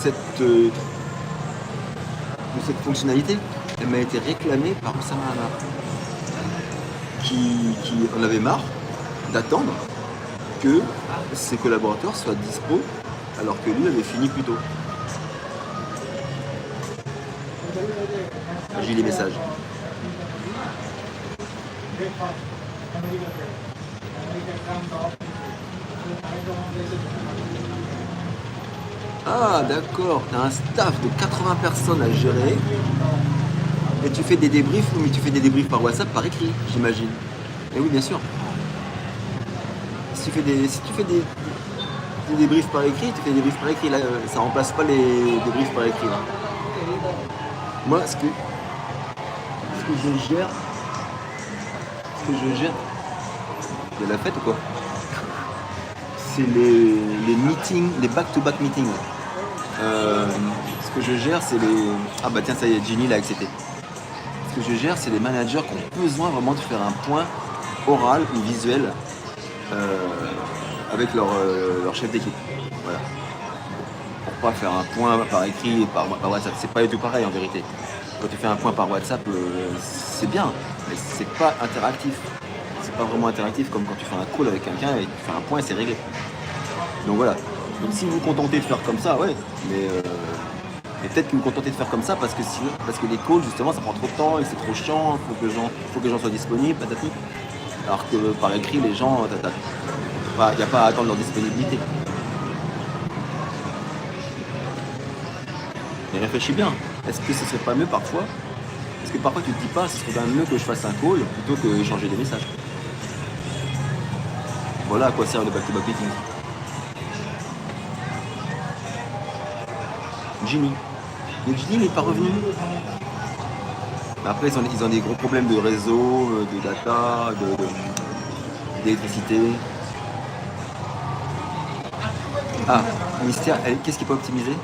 cette, euh, de cette fonctionnalité, elle m'a été réclamée par Oussama Hamar, qui en avait marre d'attendre que ses collaborateurs soient dispo alors que lui avait fini plus tôt. J'ai les messages. Ah d'accord, tu as un staff de 80 personnes à gérer et tu fais des débriefs, mais tu fais des débriefs par WhatsApp, par écrit, j'imagine. Et oui, bien sûr. Si tu fais des débriefs par écrit, tu fais des débriefs par écrit. Là, ça remplace pas les débriefs par écrit. Là. Moi, ce que je gère, de la fête ou quoi? C'est les meetings, les back-to-back meetings. Ce que je gère, c'est les... Ah bah tiens, ça y est, Ginny l'a accepté. Ce que je gère, c'est les managers qui ont besoin vraiment de faire un point oral ou visuel avec leur chef d'équipe. Voilà. Pour pas faire un point par écrit et par WhatsApp. C'est pas du tout pareil en vérité. Quand tu fais un point par WhatsApp, c'est bien, mais c'est pas interactif. C'est pas vraiment interactif comme quand tu fais un call avec quelqu'un et tu fais un point et c'est réglé. Donc voilà. Donc si vous vous contentez de faire comme ça, ouais, mais peut-être que vous vous contentez de faire comme ça parce que les calls justement ça prend trop de temps et c'est trop chiant, faut que les gens soient disponibles, patati. Alors que par écrit les gens, il n'y a pas à attendre leur disponibilité. Mais réfléchis bien, est-ce que ce serait pas mieux parfois? Parce que parfois tu te dis pas, ce serait quand même mieux que je fasse un call plutôt que échanger des messages. Voilà à quoi sert le back-to-back meeting. Jimmy. Mais Jimmy n'est pas revenu. Après ils ont des gros problèmes de réseau, de data, d'électricité. Ah, Mystère, qu'est-ce qu'il peut optimiser?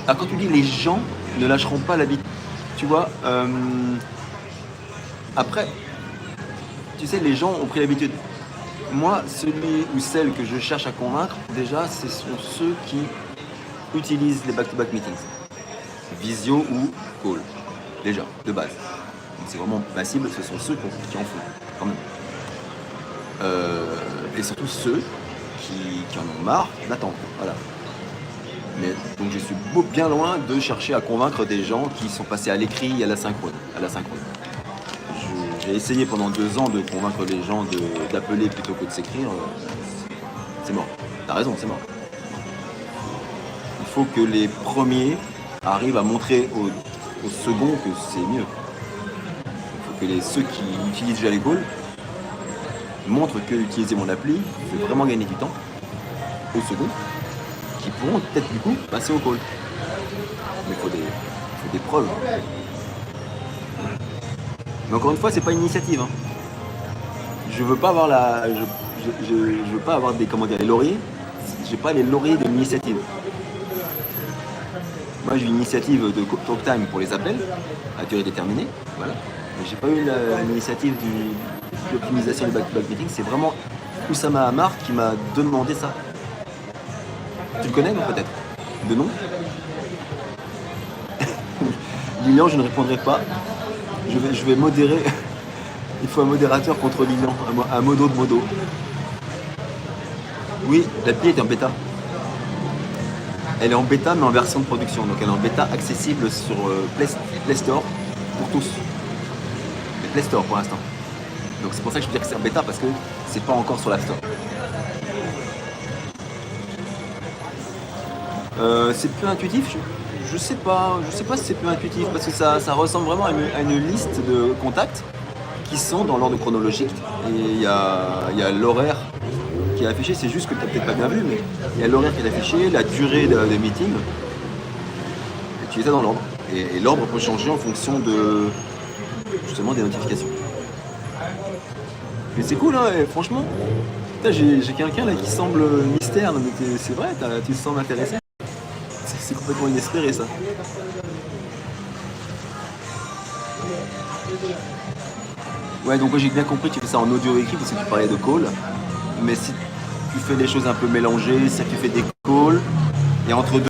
Alors quand tu dis les gens ne lâcheront pas l'habitude, tu vois, après, tu sais, les gens ont pris l'habitude. Moi, celui ou celle que je cherche à convaincre, déjà, ce sont ceux qui utilisent les back-to-back meetings. Visio ou call, déjà, de base. Donc c'est vraiment ma cible, ce sont ceux qui en font, quand même. Et surtout ceux qui en ont marre d'attendre, voilà. Mais, donc je suis bien loin de chercher à convaincre des gens qui sont passés à l'écrit et à la synchrone. J'ai essayé pendant 2 ans de convaincre les gens d'appeler plutôt que de s'écrire. C'est mort. T'as raison, c'est mort. Il faut que les premiers arrivent à montrer aux seconds que c'est mieux. Il faut que ceux qui utilisent déjà les calls montrent que utiliser mon appli fait vraiment gagner du temps aux seconds, qui pourront peut-être du coup passer au call. Mais il faut des preuves. Mais encore une fois, c'est pas une initiative. Hein. Je veux pas avoir je veux pas avoir les lauriers. J'ai pas les lauriers de l'initiative. Moi, j'ai une initiative de talk time pour les appels à durée déterminée. Voilà. Mais j'ai pas eu l'initiative de l'optimisation du back-to-back meeting. C'est vraiment Oussama Hamar qui m'a demandé ça. Tu le connais, non, peut-être? De nom? Lilian, je ne répondrai pas. Je vais modérer. Il faut un modérateur contre Lilian, un modo de modo. Oui, l'appli est en bêta. Elle est en bêta, mais en version de production. Donc elle est en bêta accessible sur Play Store pour tous. Mais Play Store pour l'instant. Donc c'est pour ça que je peux dire que c'est en bêta, parce que c'est pas encore sur l'App Store. C'est peu intuitif, je sais pas si c'est peu intuitif parce que ça ressemble vraiment à une liste de contacts qui sont dans l'ordre chronologique et il y a l'horaire qui est affiché, c'est juste que tu n'as peut-être pas bien vu, mais il y a l'horaire qui est affiché, la durée des meetings, et tu les as dans l'ordre. Et l'ordre peut changer en fonction de justement des notifications. Mais c'est cool, hein, et franchement, j'ai quelqu'un là qui semble mystère, mais c'est vrai, tu te sens intéressé. C'est complètement inespéré ça. Ouais, donc moi j'ai bien compris que tu fais ça en audio écrit parce que tu parlais de call. Mais si tu fais des choses un peu mélangées, c'est-à-dire que tu fais des calls, et entre deux